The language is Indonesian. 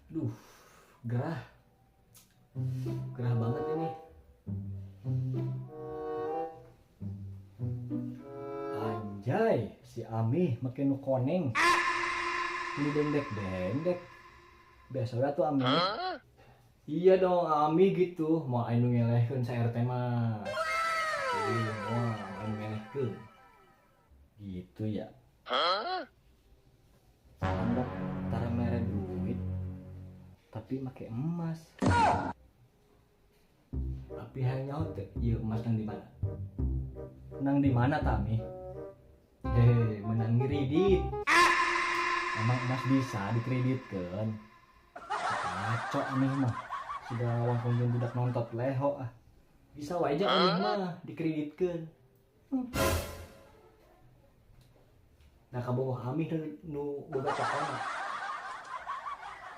Duh, gerah. Gerah banget ini. Anjay, si Ami makin koneng. Ini dendek-dendek. Biasa tuh Ami. Iya dong, Ami gitu. Mau aing ngelehkeun sa RT mah. Jadi, mau aing ngelehkeun. Gitu ya. Anda tara mere duit tapi make emas. Tapi hanya teh, ieu emas nang di mana? Nang di mana Tami? Menang kredit. Emang emas bisa dikreditkeun? Ngaco aneh mah. Sudah wangkung jeung budak nontot leho ah. Bisa wae aja aneh mah dikreditkeun. Nah kabogoh Ami nu boga cokona.